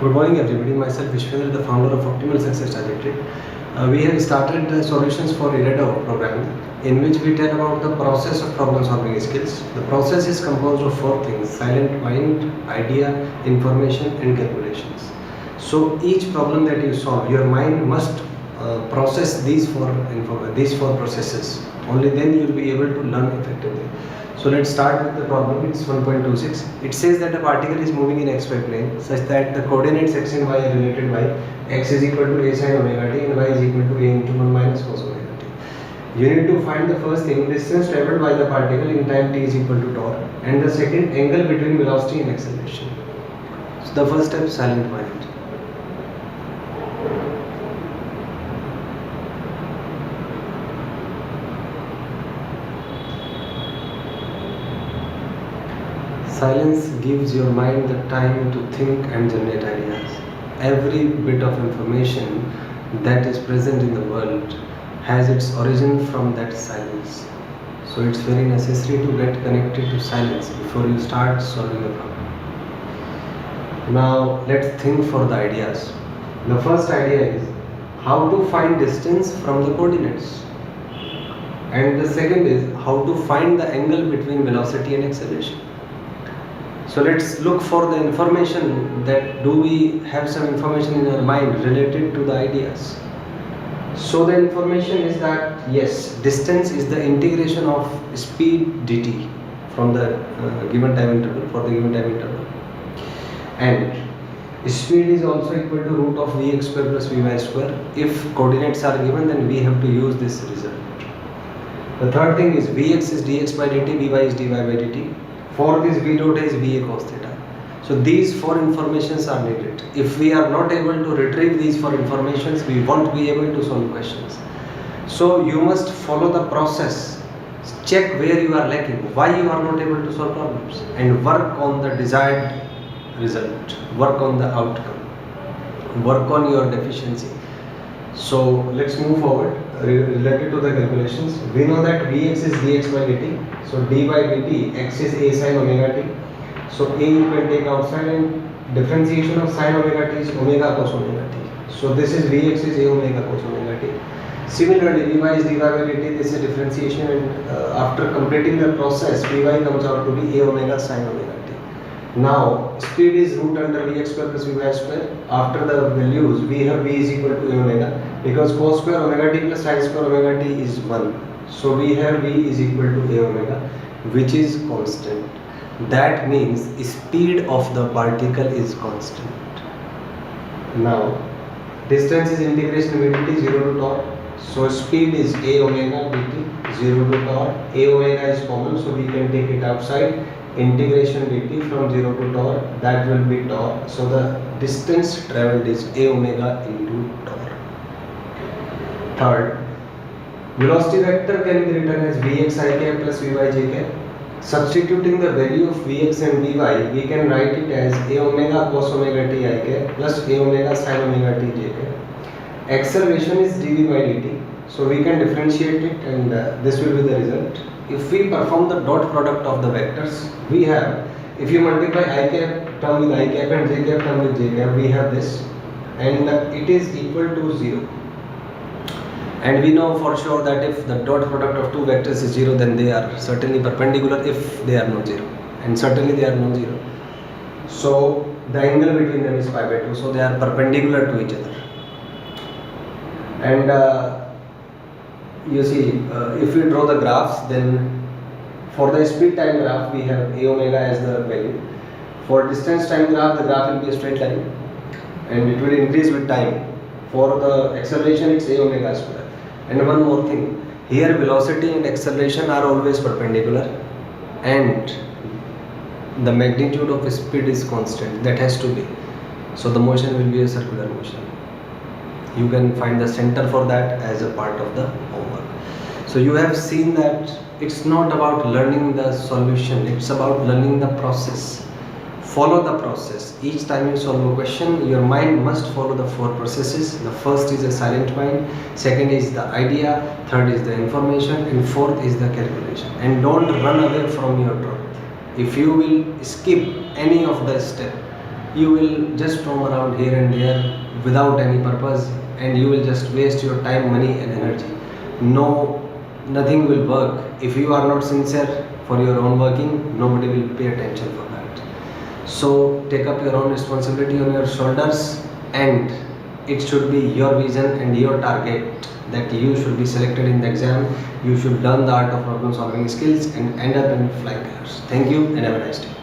Good morning everybody, myself Vishvendra, the founder of Optimal Success Trajectory. We have started solutions for Irodov program in which we tell about the process of problem solving skills. The process is composed of 4 things: silent mind, idea, information and calculations. So each problem that you solve, your mind must process these four processes. Only then you will be able to learn effectively. So let's start with the problem. It's 1.26. It says that a particle is moving in xy plane such that the coordinates x and y are related by x is equal to a sin omega t and y is equal to a into 1 minus cos omega t. You need to find the first thing, distance traveled by the particle in time t is equal to tau, and the second, angle between velocity and acceleration. So the first step, silent mind. Silence gives your mind the time to think and generate ideas. Every bit of information that is present in the world has its origin from that silence. So it's very necessary to get connected to silence before you start solving the problem. Now let's think for the ideas. The first idea is how to find distance from the coordinates. And the second is how to find the angle between velocity and acceleration. So let's look for the information, that do we have some information in our mind related to the ideas. So the information is that yes, distance is the integration of speed dt from the given time interval, for the given time interval, and speed is also equal to root of vx square plus vy square. If coordinates are given, then we have to use this result. The third thing is vx is dx by dt, vy is dy by dt. For this v dot is va cos theta. So these 4 informations are needed. If we are not able to retrieve these 4 informations, we won't be able to solve questions. So you must follow the process. Check where you are lacking, why you are not able to solve problems, and work on the desired result, work on the outcome, work on your deficiency. So let's move forward. Related to the calculations, we know that Vx is dx by dt. So d by dt, x is a sin omega t. So a you can take outside, and differentiation of sin omega t is omega cos omega t. So this is Vx is a omega cos omega t. Similarly, Vy is dy by dt. This is differentiation, and after completing the process, Vy comes out to be a omega sin omega t. Now speed is root under vx square plus vy square. After the values, we have v is equal to a omega, because cos square omega t plus sin square omega t is 1. So we have v is equal to a omega, which is constant. That means speed of the particle is constant. Now distance is integration v dt 0 to tau. So speed is a omega dt 0 to tau. A omega is common, so we can take it outside. Integration dt from 0 to tau, that will be tau. So the distance travelled is a omega into tau. Third, velocity vector can be written as vx I cap plus vy j cap. Substituting the value of vx and vy, we can write it as a omega cos omega t I cap plus a omega sin omega t j cap. Acceleration is dv by dt, so we can differentiate it, and this will be the result. If we perform the dot product of the vectors, we have, if you multiply I cap term with I cap and j cap term with j cap, we have this, and it is equal to 0. And we know for sure that if the dot product of 2 vectors is 0, then they are certainly perpendicular if they are not 0, and certainly they are not 0. So the angle between them is pi by 2, so they are perpendicular to each other. And you see, if we draw the graphs, then for the speed time graph we have a omega as the value. For distance time graph, the graph will be a straight line and it will increase with time. For the acceleration, it's a omega square. And one more thing, here velocity and acceleration are always perpendicular, and the magnitude of speed is constant. That has to be. So the motion will be a circular motion. You can find the center for that as a part of the homework. So you have seen that it's not about learning the solution, it's about learning the process. Follow the process. Each time you solve a question, your mind must follow the 4 processes. The first is a silent mind, second is the idea, third is the information, and fourth is the calculation. And don't run away from your truth. If you will skip any of the step, you will just roam around here and there without any purpose, and you will just waste your time, money and energy. Nothing will work. If you are not sincere for your own working, nobody will pay attention for that. So take up your own responsibility on your shoulders, and it should be your vision and your target that you should be selected in the exam. You should learn the art of problem solving skills and end up in flying colors. Thank you and have a nice day.